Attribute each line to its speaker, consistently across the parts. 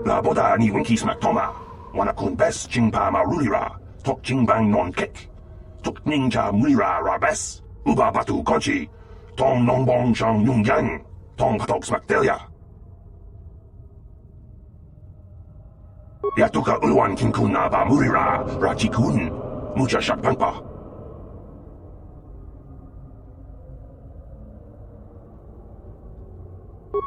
Speaker 1: Laboda ni winky smack toma. Wanakun bes jingpa marulira. Tok jingbang non kick. Tuk ninja mulira rabes. Uba batu konchi. Tong nongbong shang yung yang. Tong patok smack delia. Yatuka ulwan kinkun na ba mulira. Rachikun. Mucha shakpangpa.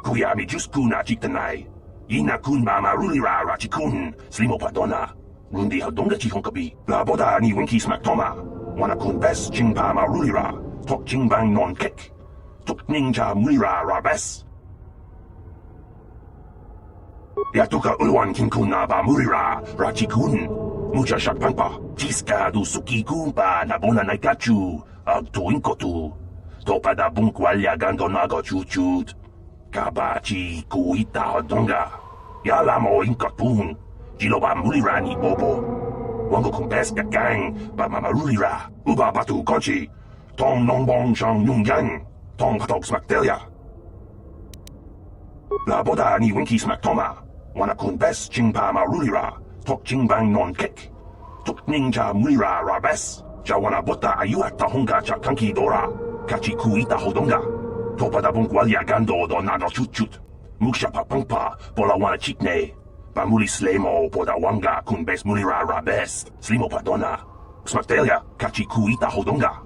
Speaker 1: Kuya mi jusku na chitanay. Ina kun ba marulira rachikun. Slimo padona. Rundi hadonga chihong kabi. Laboda ni winky smack toma. Wanakun bes jingpa marulira. Tok jingbang non kick. Tuk ninja mulira rabes. Yatuka ulwan kinkun na ba mulira. Rachikun. Mucha shakpangpa. Jiska du suki kumpa na bona naikachu. Ag tuinkotu. Topada bunkwalya gando nago chuchut. Kabachi kuita hodonga. Yalamo inkotpun. Jiloba mulira ni bobo. Wango kumpes gang. Ba mamarulira. Uba batu konchi. Tong nongbong shang yung yang. Tong patok smack delia. Laboda ni winky smack toma. Wanakun bes jingpa marulira. Tok jingbang non kick. Tuk ninja mulira rabes. Jawana bota ayuat tahonga cha kanki dora. Kachi kuita hodonga. Topada bunkwalya gando do nado chut. Muksha papangpa pola wana chitne. Pamuli slemo poda wanga kun bes mulira rabes. Slimo padona. Smaktelia kachi kuita hodonga.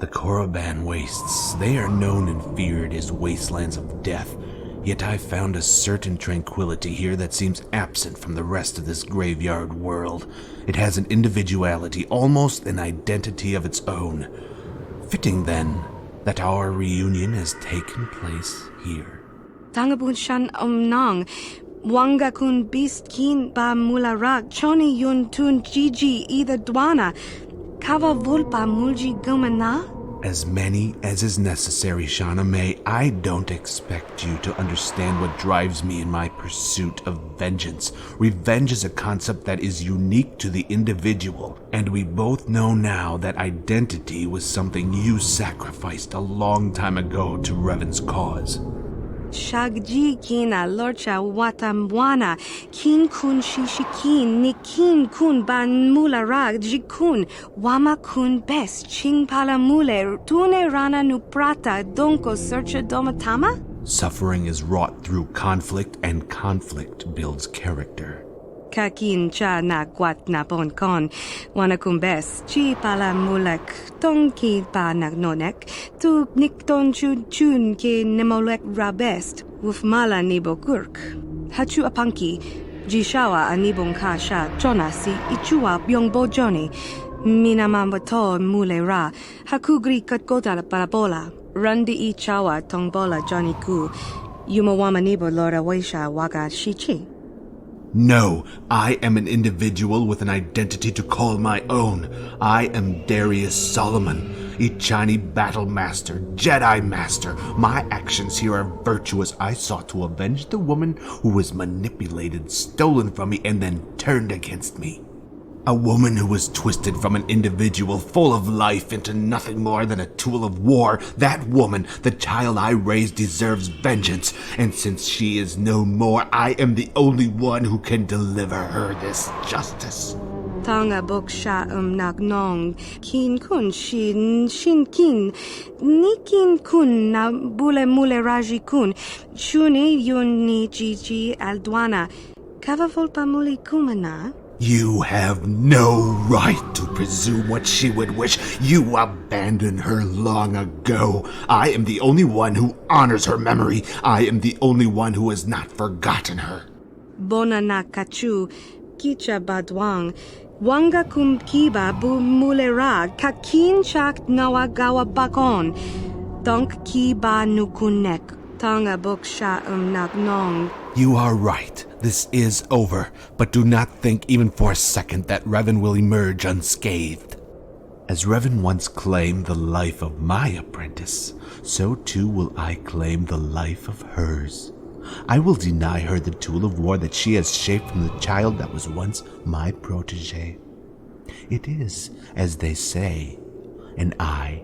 Speaker 2: The Korriban wastes, they are known and feared as wastelands of death, yet I've found a certain tranquility here that seems absent from the rest of this graveyard world. It has an individuality, almost an identity of its own. Fitting, then, that our reunion has taken place here.
Speaker 3: Tangabun shan nang. Wanga kun beast kin ba mulara choni yun tun jiji either dwana. Kava vulpa mulji gumana?
Speaker 2: As many as is necessary, Shauna May. I don't expect you to understand what drives me in my pursuit of vengeance. Revenge is a concept that is unique to the individual, and we both know now that identity was something you sacrificed a long time ago to Revan's cause.
Speaker 3: Shagji kina lorcha watamwana kin kun shishikin ni kin kun ban mulara jikun wama kun bes ching pala mule tune rana nuprata donko searcha domatama?
Speaker 2: Suffering is wrought through conflict, and conflict builds character.
Speaker 3: Kakin cha na kwat na pon kon wanakumbes chi pala mulek tonki pa nagnonek tu nikton chun ke nemolek rabest wuf mala nibo kurk hachu apanki jishawa anibong kasha chona si ichua byong bojoni minamambato mule ra hakugri katkota la parabola randi ichawa tongbola johnny ku yumawama nibo lora waisha waga shichi.
Speaker 2: No, I am an individual with an identity to call my own. I am Darius Solomon, Ichani Battle Master, Jedi Master. My actions here are virtuous. I sought to avenge the woman who was manipulated, stolen from me, and then turned against me. A woman who was twisted from an individual full of life into nothing more than a tool of war. That woman, the child I raised, deserves vengeance. And since she is no more, I am the only one who can deliver her this justice.
Speaker 3: Tonga bok sha nak nong. Kin kun shin kin. Nikin kun na bule mule raji kun. Shuni yun ni jiji aldwana. Kava volpa muli kumana.
Speaker 2: You have no right to presume what she would wish. You abandoned her long ago. I am the only one who honors her memory. I am the only one who has not forgotten her.
Speaker 3: Bona na kachu, kicha badwang. Wanga kum kiba bu mulera, kakin chak nawagawa bakon. Donk kiba nukunek, tonga boksha nagnong.
Speaker 2: You are right. This is over, but do not think even for a second that Revan will emerge unscathed. As Revan once claimed the life of my apprentice, so too will I claim the life of hers. I will deny her the tool of war that she has shaped from the child that was once my protege. It is, as they say, an eye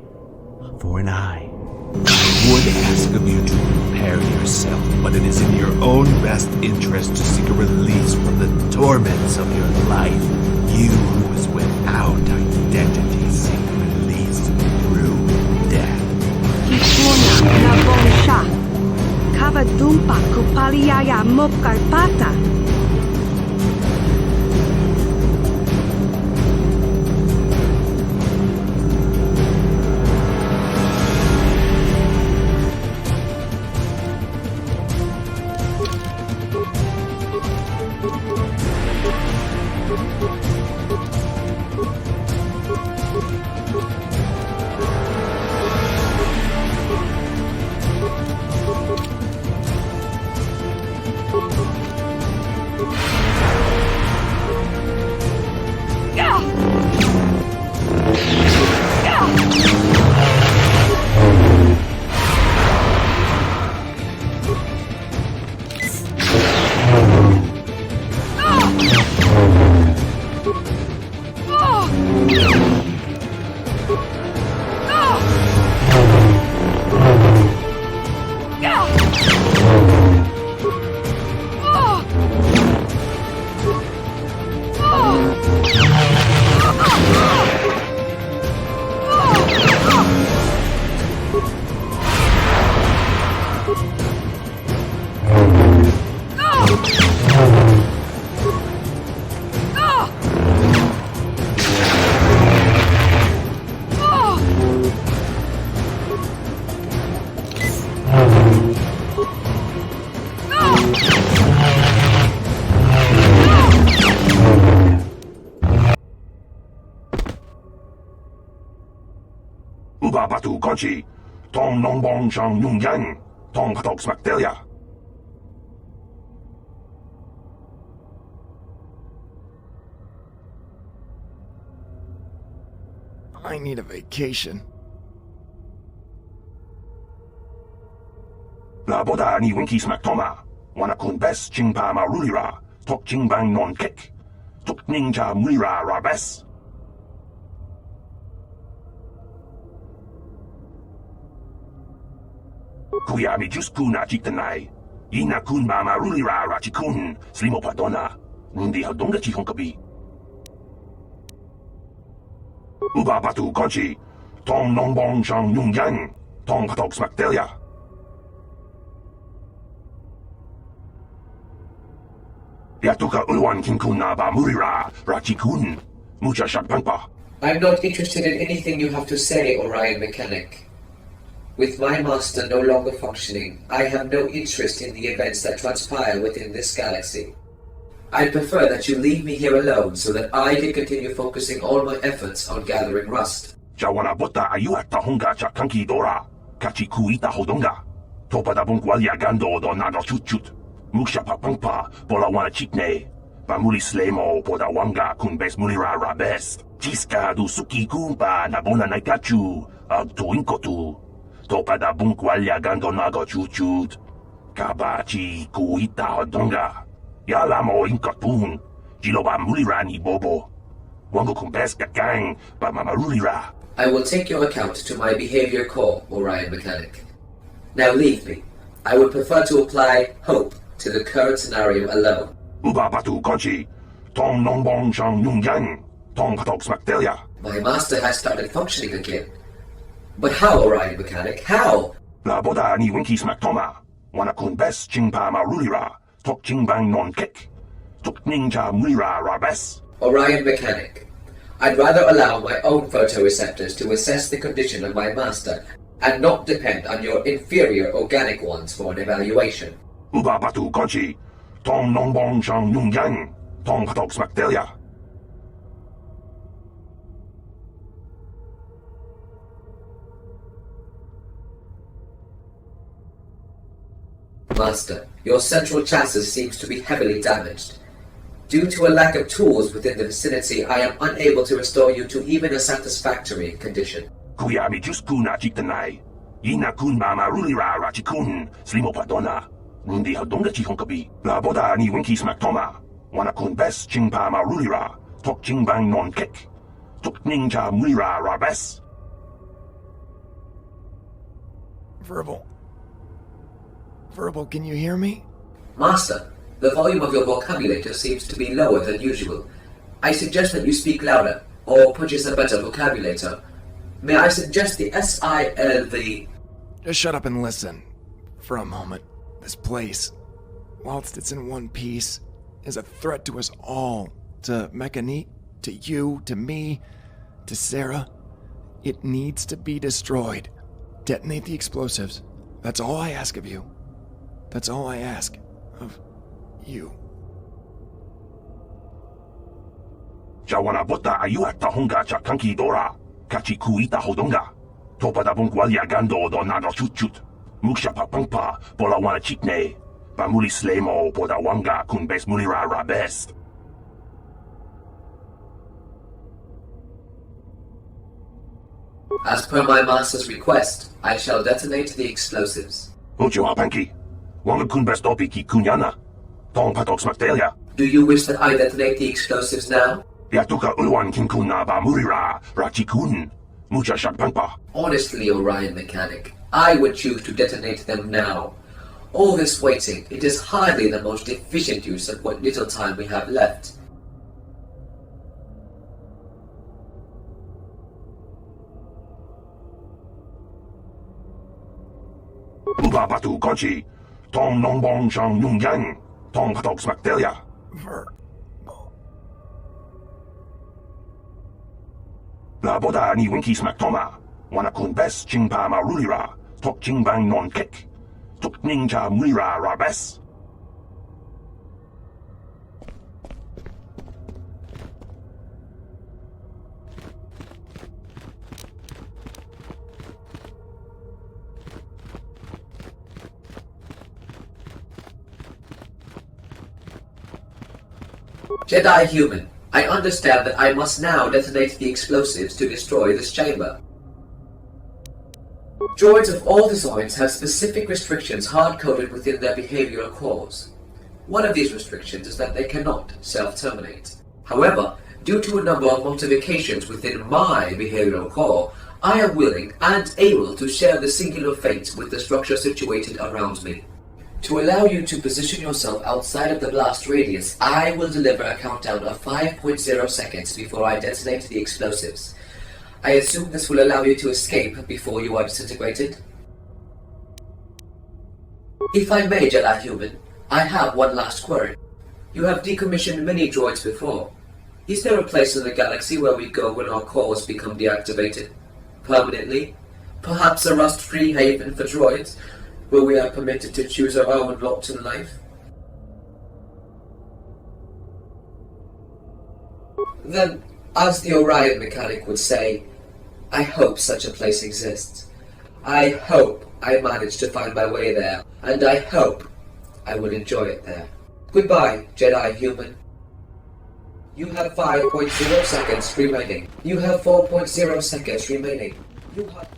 Speaker 2: for an eye. I would ask of you to prepare yourself, but it is in your own best interest to seek a release from the torments of your life. You who is without identity seek release through death.
Speaker 3: Kikuna na bonsha. Kavadumpa kupaliaya mokarpata.
Speaker 1: Batu Conchi, Tom Nongbong Shang Yung Yang, Tom Katok Smaktelia.
Speaker 4: I need a vacation.
Speaker 1: La boda ni winki smak toma, wana kun bes chingpa marulira, tok chingbang non kek, tok ninja mulira rabes. Kuya mi jus kuna chiktanai, ina kun ba marulira rachikun, slimo padona, rundi haldonga chihonkabi. Uba Batu Conchi, Tom Nongbong Shang Yung Yang, Tom Katok Smaktelia. Yatuka Ulwan Kinkuna Ba Murira, Rachikun, Mucha Shakpangpa.
Speaker 5: I'm not interested in anything you have to say, Orion Mechanic. With my master no longer functioning, I have no interest in the events that transpire within this galaxy. I prefer that you leave me here alone so that I can continue focusing all my efforts on gathering rust.
Speaker 1: Chawana bota ayuat tahonga cha kanki dora, kachi kuita hodonga. Topa da bunkwalia gando do nado chut. Musha papangpa, pola wana chikne. Pamuli slemo poda wanga kun bes mulira rabes. Chiska du suki kumpa na bona naikachu, ag tuinkotu. Topa da bunkwalia gando nado chut. Kabachi kuita hodonga. Yala mo inkatun, jiloba mulira ni bobo. Wango kumbes gang, ba mamarulira.
Speaker 5: I will take your account to my behavior call, Orion Mechanic. Now leave me. I would prefer to apply hope to the current scenario alone.
Speaker 1: Uba Batu Conchi, Tom Nongbong Shang Yung Yang, Tong Patog Smaktelia.
Speaker 5: My master has started functioning again. But how, Orion Mechanic? How?
Speaker 1: La boda ni winki smaktoma. Wanakun bes chingpa marulira. Tok chingbang non kek. Tok ninja mulira rabes.
Speaker 5: Orion Mechanic, I'd rather allow my own photoreceptors to assess the condition of my master and not depend on your inferior organic ones for an evaluation.
Speaker 1: Uba batu konchi. Tong non bong shang nung yang. Tong Patog Smaktelia.
Speaker 5: Master, your central chassis seems to be heavily damaged. Due to a lack of tools within the vicinity, I am unable to restore you to even a satisfactory condition.
Speaker 1: Kuya mi just kuna chiktanai. Ina kun ba marulira rachikun. Slimo padona. Rundi hadonga chihonkabi. La boda ni winki smaktoma. Wanakun bes chingpa marulira. Tok chingbang non kek. Tok ninja mulira rabes.
Speaker 4: Verbal, can you hear me?
Speaker 5: Master, the volume of your vocabulator seems to be lower than usual. I suggest that you speak louder, or purchase a better vocabulator. May I suggest the SILV?
Speaker 4: Just shut up and listen. For a moment. This place, whilst it's in one piece, is a threat to us all. To Mechanique, to you, to me, to Sarah. It needs to be destroyed. Detonate the explosives. That's all I ask of you. That's all I ask of you.
Speaker 1: Jawana bota ayuata honga cha kanki dora. Kachi kuita hodonga. Topa da bunkwalia gando do nado chut. Muksha papangpa pola wana chikne. Bamuli slemo poda wanga kun bes mulira rabes.
Speaker 5: As per my master's request, I shall detonate the explosives.
Speaker 1: Ucho apanki. Wanga kun bes topi ki kunyana. Tong Patog Smaktelia.
Speaker 5: Do you wish that I detonate the explosives now?
Speaker 1: Yatuka ulwan kinkuna ba mulira rachikun. Mucha shakpangpa.
Speaker 5: Honestly, Orion Mechanic, I would choose to detonate them now. All this waiting, it is hardly the most efficient use of what little time we have left.
Speaker 1: Uba batu konchi. Tong non bong shang nung yang. Tong Patog Smaktelia. La boda ni winki smaktoma. Wanakun bes chingpa marulira. Tok chingbang non kek. Tok ninja mulira rabes.
Speaker 5: Jedi human, I understand that I must now detonate the explosives to destroy this chamber. Droids of all designs have specific restrictions hard-coded within their behavioral cores. One of these restrictions is that they cannot self-terminate. However, due to a number of modifications within my behavioral core, I am willing and able to share the singular fate with the structure situated around me. To allow you to position yourself outside of the blast radius, I will deliver a countdown of 5.0 seconds before I detonate the explosives. I assume this will allow you to escape before you are disintegrated. If I may, Jedi human, I have one last query. You have decommissioned many droids before. Is there a place in the galaxy where we go when our cores become deactivated? Permanently? Perhaps a rust-free haven for droids, where we are permitted to choose our own lot in life? Then, as the Orion Mechanic would say, I hope such a place exists. I hope I manage to find my way there, and I hope I will enjoy it there. Goodbye, Jedi human. You have 5.0 seconds remaining. You have 4.0 seconds remaining. You have...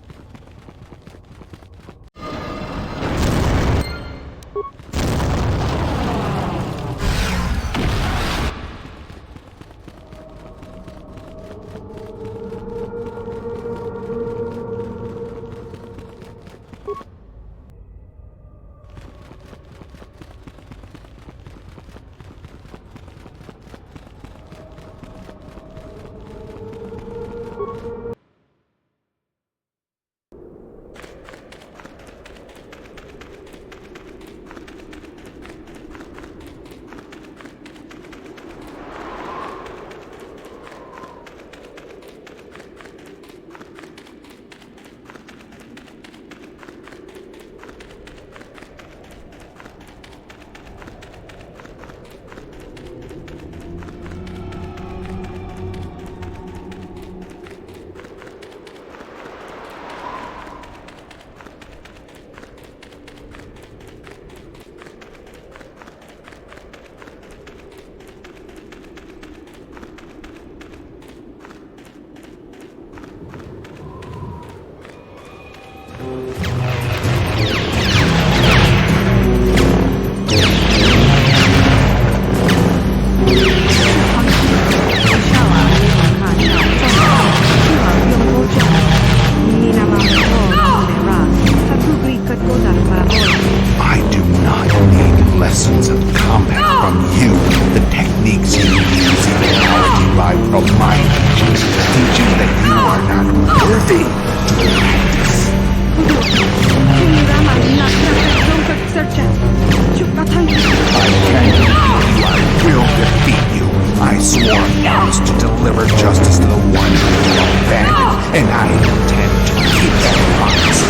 Speaker 2: and I intend to keep that promise.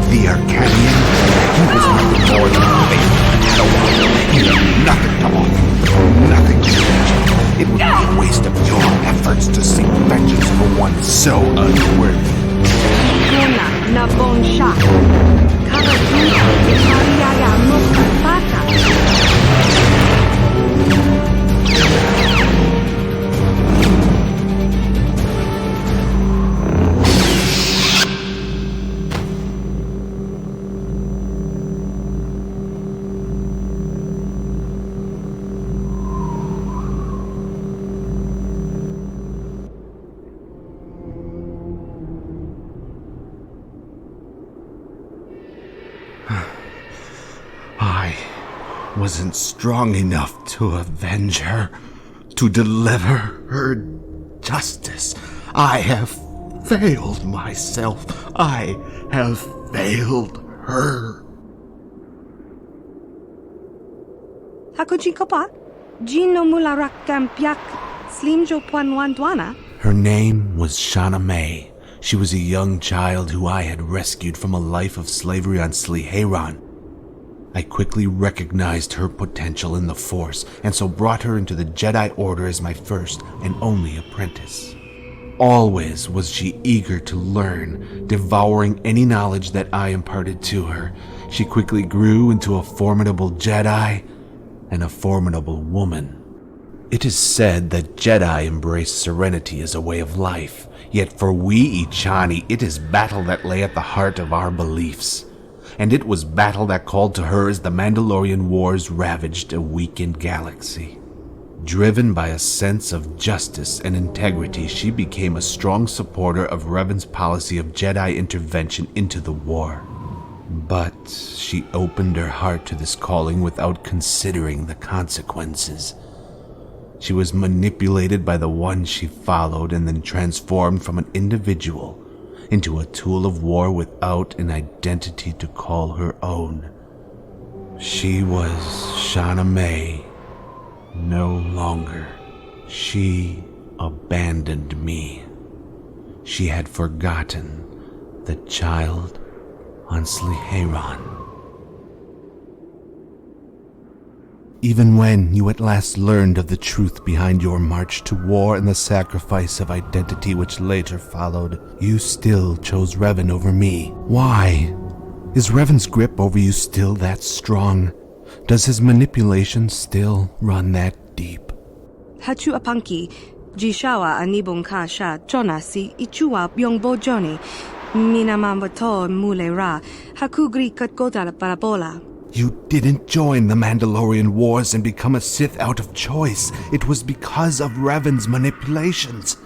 Speaker 2: The Arcadian, he was nothing more than a fake. No one, you have nothing to offer, nothing to teach. It would be a waste of your efforts to seek vengeance for one so unworthy. I wasn't strong enough to avenge her, to deliver her justice. I have failed myself. I have failed her.
Speaker 3: Hakuchikopa, Gino Mularak Kampiak, Slimjo Puanwandwana.
Speaker 2: Her name was Shauna May. She was a young child who I had rescued from a life of slavery on Sliheiron. I quickly recognized her potential in the Force, and so brought her into the Jedi Order as my first and only apprentice. Always was she eager to learn, devouring any knowledge that I imparted to her. She quickly grew into a formidable Jedi and a formidable woman. It is said that Jedi embrace serenity as a way of life, yet for we Ichani, it is battle that lay at the heart of our beliefs. And it was battle that called to her as the Mandalorian Wars ravaged a weakened galaxy. Driven by a sense of justice and integrity, she became a strong supporter of Revan's policy of Jedi intervention into the war. But she opened her heart to this calling without considering the consequences. She was manipulated by the one she followed and then transformed from an individual into a tool of war without an identity to call her own. She was Shauna May. No longer. She abandoned me. She had forgotten the child on Sliheiron. Even when you at last learned of the truth behind your march to war and the sacrifice of identity which later followed, you still chose Revan over me. Why? Is Revan's grip over you still that strong? Does his manipulation still run that deep?
Speaker 3: Hachu apanki, Jishawa anibong kasha, Jonasi, Ichua byongbo Johnny, Minamambato mulera, Hakugri katkoda parabola.
Speaker 2: You didn't join the Mandalorian Wars and become a Sith out of choice. It was because of Revan's manipulations.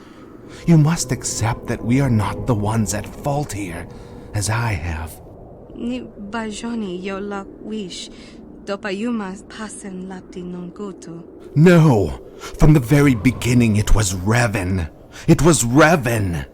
Speaker 2: You must accept that we are not the ones at fault here, as I have.
Speaker 3: Ni bajoni yo lak wish, dopayumas pasen lapti non goto.
Speaker 2: No! From the very beginning it was Revan. It was Revan!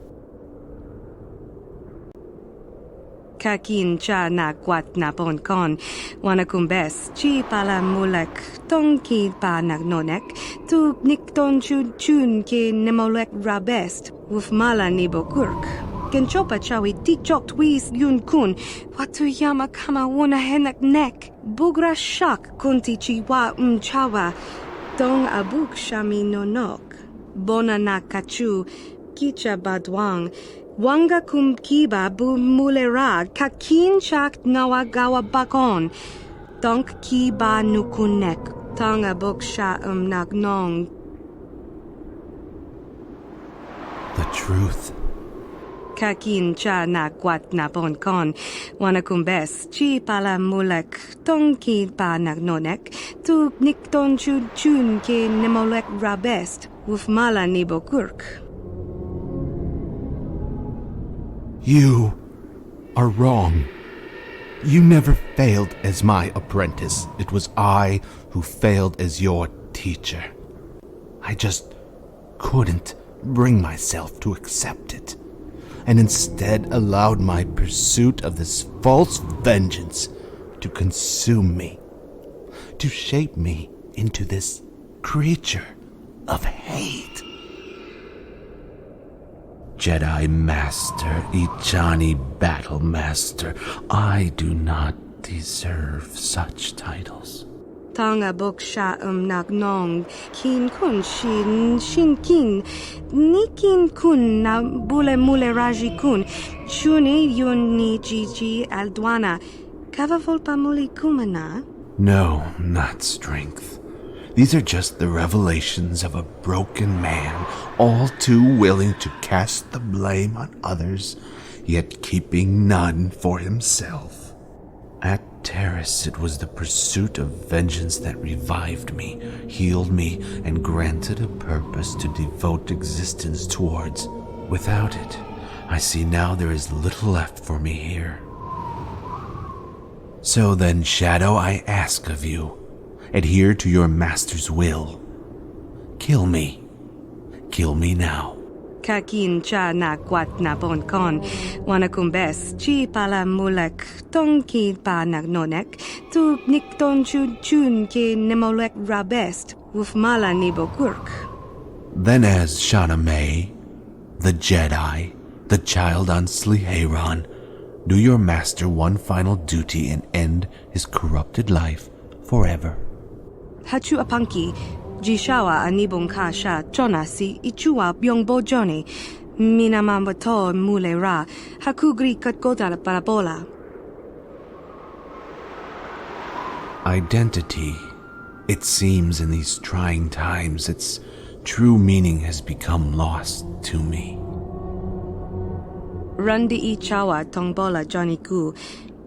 Speaker 3: Kakin cha na kwat na pon kon, wanakumbes, chi pala mulek, tongki pa nagnonek, tu nikton chun ke nemolek rabest, wuf mala nibo kurk. Kenchopa chawi tikchok twis yun kun, watu yama kama wona henak nek, bugra shak kunti chiwa chawa, dong abuk shami nonok, bona na kachu, kicha badwang, Wanga kum kiba bu mulera kakin chak nawagawa bakon. Donk kiba nukunek. Tonga boksha nagnong.
Speaker 2: The truth.
Speaker 3: Kakin cha na kwat na pon kon. Wanakumbes chi pala mulek. Tongki pa nagnonek. Tu nikton chun ke nemolek rabest. Wufmala nibo kurk.
Speaker 2: You are wrong. You never failed as my apprentice. It was I who failed as your teacher. I just couldn't bring myself to accept it, and instead allowed my pursuit of this false vengeance to consume me, to shape me into this creature of hate. Jedi Master, Ichani Battle Master, I do not deserve such titles.
Speaker 3: Tanga bok sha nak nong, kin kun shin kin, nikin kun na bule mule raji kun, shuni yun ni jiji aldwana, kava volpa muli kumana?
Speaker 2: No, not strength. These are just the revelations of a broken man, all too willing to cast the blame on others, yet keeping none for himself. At Terrace, it was the pursuit of vengeance that revived me, healed me, and granted a purpose to devote existence towards. Without it, I see now there is little left for me here. So then, Shadow, I ask of you, adhere to your master's will. Kill me. Kill me now.
Speaker 3: Kakin cha na kwat na bon kon, wana kumbes, chi pala mulek, tongki pa nagnonek, tu nikton chun ke nemolek rabest, wufmala nibo kurk.
Speaker 2: Then as Shana May, the Jedi, the child on Sliheiron, do your master one final duty and end his corrupted life forever.
Speaker 3: Hachu apanki, jishawa anibong kasha chona si ichua byongbo joni, minamambato mule ra, hakugri katgota parabola.
Speaker 2: Identity. It seems in these trying times its true meaning has become lost to me.
Speaker 3: Rundi ichawa tongbola Johnny Gu,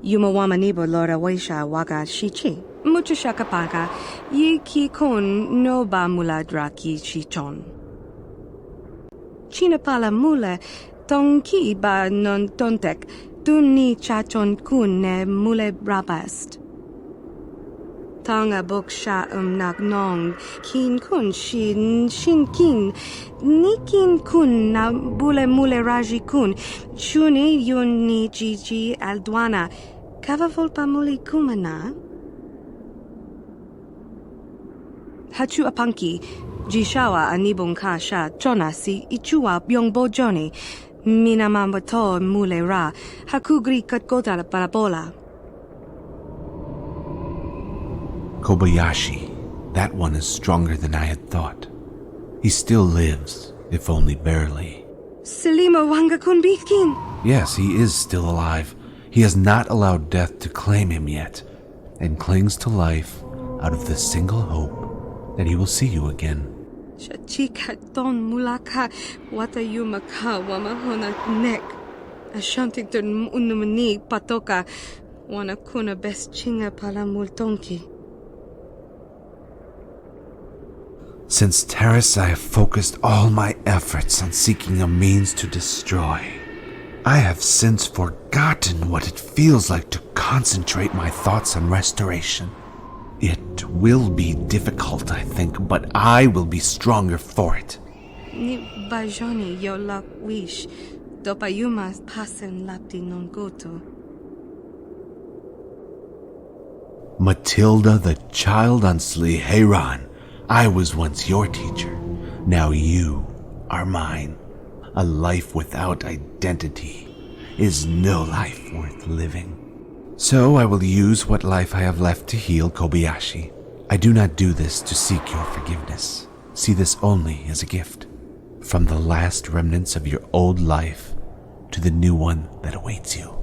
Speaker 3: yumawamanibo lora waisha waga shichi. Mucho shakapaka, yi ki kon no ba mula draki chichon. China pala mule, tong ki ba non tontek, dun chachon kun ne mule rabast. Tanga bok sha nak nong, kin kun shin kin, nikin kun na bule mule raji kun, shuni yun ni jiji aldwana, kava volpa muli kumana? Hachu apanki, jishawa anibong kasha chona si ichua byongbo joni, minamambato mule ra, hakugri katgota parabola.
Speaker 2: Kobayashi, that one is stronger than I had thought. He still lives, if only barely.
Speaker 3: Selima wanga kun bitkin.
Speaker 2: Yes, he is still alive. He has not allowed death to claim him yet, and clings to life out of the single hope that he will see you again.
Speaker 3: Chachika don mulaka watayumaka wamahona nek. Ashantington unumani patoka wana kuna best chinga pala multonki.
Speaker 2: Since Terrace, I have focused all my efforts on seeking a means to destroy. I have since forgotten what it feels like to concentrate my thoughts on restoration. It will be difficult, I think, but I will be stronger for it.
Speaker 3: Ni bajoni yo lak wish, dopayuma pasen lapti non goto.
Speaker 2: Matilda, the child on Sliheiron, I was once your teacher. Now you are mine. A life without identity is no life worth living. So I will use what life I have left to heal Kobayashi. I do not do this to seek your forgiveness. See this only as a gift. From the last remnants of your old life to the new one that awaits you.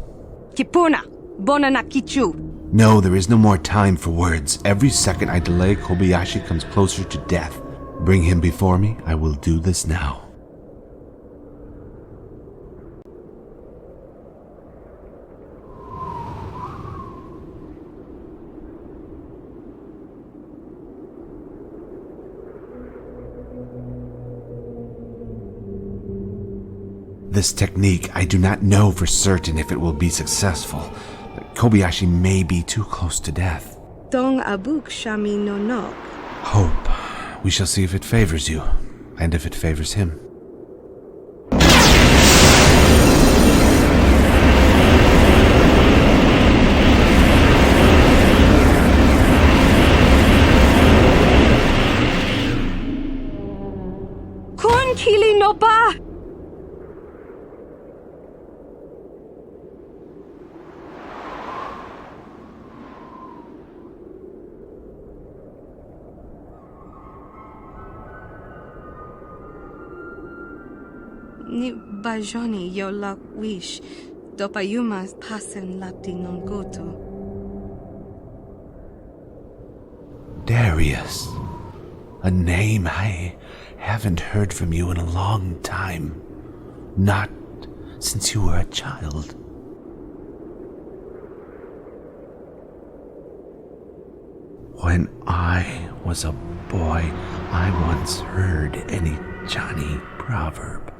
Speaker 3: Kipuna, bona na kichu.
Speaker 2: No, there is no more time for words. Every second I delay, Kobayashi comes closer to death. Bring him before me. I will do this now. This technique, I do not know for certain if it will be successful. Kobayashi may be too close to death.
Speaker 3: Dong abuk shami no nok.
Speaker 2: Hope. We shall see if it favors you, and if it favors him.
Speaker 3: ni bajoni yo la wish. Dopayumas pasen lapti non goto.
Speaker 2: Darius. A name I haven't heard from you in a long time. Not since you were a child. When I was a boy, I once heard an Echani proverb.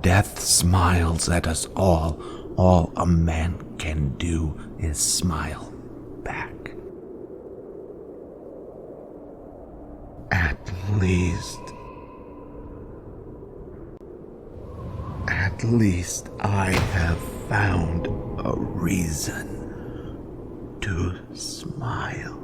Speaker 2: Death smiles at us all. All a man can do is smile back. At least I have found a reason to smile.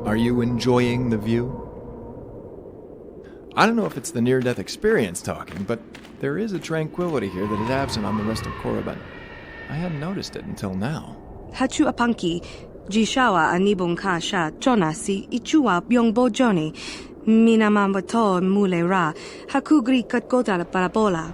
Speaker 4: Are you enjoying the view? I don't know if it's the near-death experience talking, but there is a tranquility here that is absent on the rest of Korriban. I hadn't noticed it until now.
Speaker 3: Hachu apanki, jishawa anibong kasha, jonasi, ichua byongbo joni, minamambato mule ra, hakugri katgota parabola.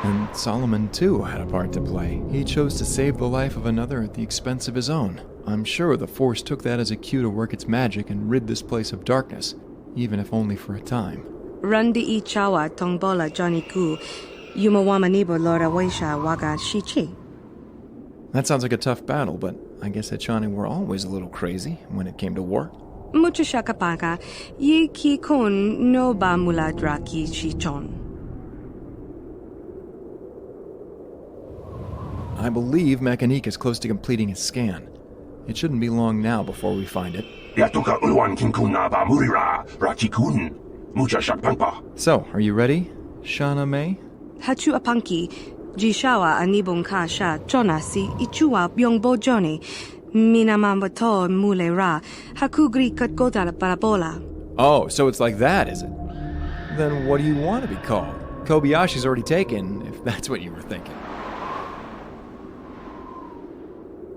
Speaker 4: And Solomon, too, had a part to play. He chose to save the life of another at the expense of his own. I'm sure the Force took that as a cue to work its magic and rid this place of darkness, even if only for a time.
Speaker 3: Randi ichawa tongbola Johnny Ku, yumawamanibo lora waisha waga shichi.
Speaker 4: That sounds like a tough battle, but I guess Echani were always a little crazy when it came to war.
Speaker 3: Mucho shakapaka, ye ki kun no ba muladraki chichon.
Speaker 4: I believe Mechanique is close to completing his scan. It shouldn't be long now before we find it.
Speaker 1: Yatuka ulwan kinkuna ba murira, rakikun, mucha shakpanpa.
Speaker 4: So, are you ready, Shana May?
Speaker 3: Hachu apanki, jishawa anibong kasha, jonasi, ichua byongbo joni, minamambato mule ra, hakugri katgota parabola.
Speaker 4: Oh, so it's like that, is it? Then what do you want to be called? Kobayashi's already taken, if that's what you were thinking.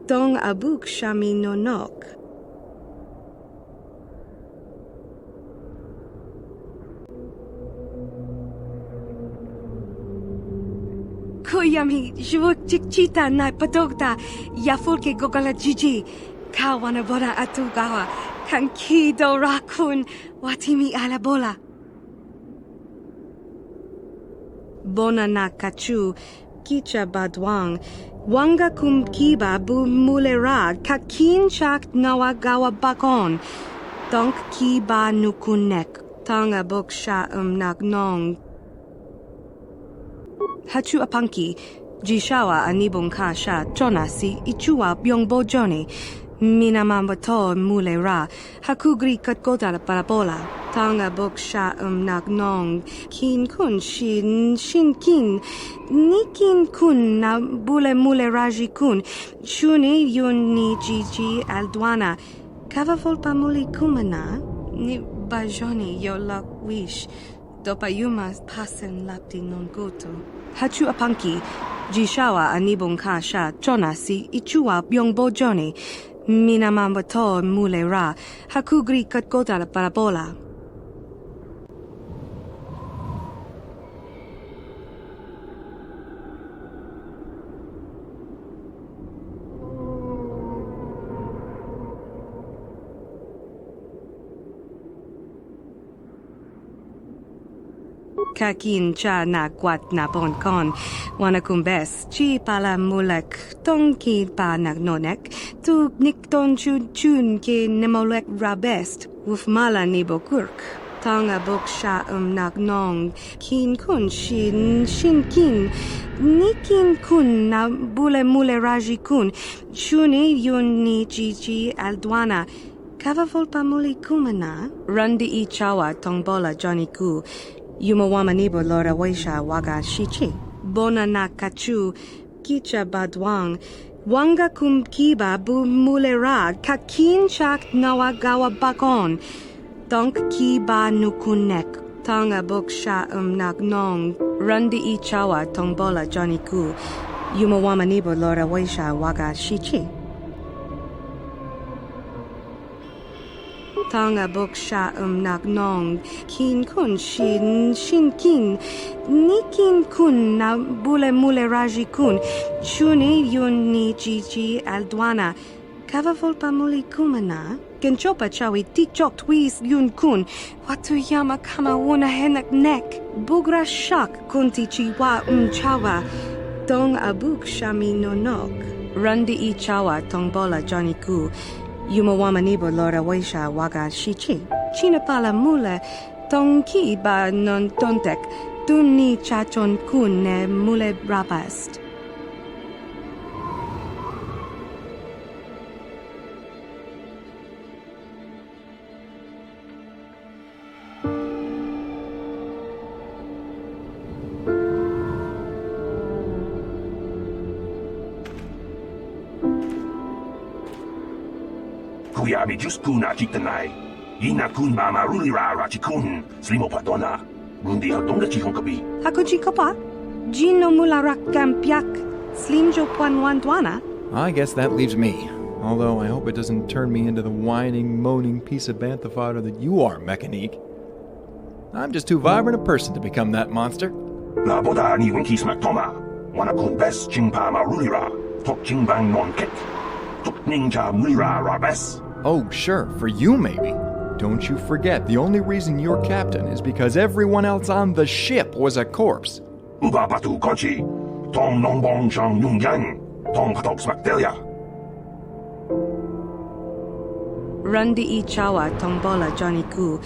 Speaker 3: Dong abuk shami no nok. Koyami jvuk chikchita na padogta yafulke gogala jiji kawana boda atugawa kankido rakun watimi alabola. Bona na kachu kicha badwang wanga kumkiba bu mulera kakin chak nawagawa bakon donk kiba nukunek tanga boksha nagnong. Hachu apanki jishawa anibong kasha jonasi ichua byongbo joni minamambato mulera hakugri katgota parabola tanga boksha nagnong kin kun shin kin nikin kun na bule mule raji kun shuni yun ni jiji aldwana kava volpa muli kumana ni bajoni yo la wish dopayumas pasen lapti non goto. Hachu apanki jishawa anibong kasha jonasi ichua byongbo joni minamambato mule ra hakugri katgota parabola. Kakin cha na kwat na bon kon wanakumbes chi pala mulek tongki pa nagnonek tu nikton chun ke nemolek rabest wuf mala nibo kurk tanga boksha nagnong kin kun shin kin nikin kun na bule mule raji kun shuni yun ni jiji aldwana Kavavolpa muli kumana, rundi I chawa tongbola Johnny ku, yumawamanibo lora waisha waga shichi, bona na kachu, kicha badwang, wanga kumkiba bu mulera, kakin chak nawagawa bakon, donk kiba nukunek, tanga boksha nagnong, rundi I chawa tongbola Johnny ku, yumawamanibo lora waisha waga shichi. Tanga boksha nagnong kin kun shin kin nikin kun na bule mule raji kun chuni yun ni chichi aldwana kavavolpa muli kumana kenchopa chawi tichok twis yun kun watu yama kama wuna henak nek bugra shak kunti chiwa chawa tong abuk shami nonok rundi I chawa tongbola Johnny ku yumawamanibo lora waisha waga shichi. China pala mule tongki ba non tontek tunni chachon kun ne mule rapast.
Speaker 1: Kuyami just kuna chitanai. Ina kun mama rulira rachikun. Slimo patona. Rundi hatonga chihonkabi.
Speaker 3: Hakuji kopa? Jino mula rakampiak slimjo panwandwana?
Speaker 4: I guess that leaves me. Although I hope it doesn't turn me into the whining, moaning piece of bantha fodder that you are, Mechanique. I'm just too vibrant a person to become that monster.
Speaker 1: La boda ni winki smack toma. Wana kun bes chingpa ma rulira. Tok chingbang non kek. Tok ninja mulira rabes.
Speaker 4: Oh, sure, for you maybe. Don't you forget, the only reason you're captain is because everyone else on the ship was a corpse.
Speaker 1: Uba batu konchi. Tong non bong chang yung yang. Tong patok smack delia.
Speaker 3: Rundi I chawa tongbola Johnny ku,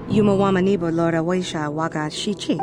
Speaker 3: yumawamanibo lora waisha waga shichi.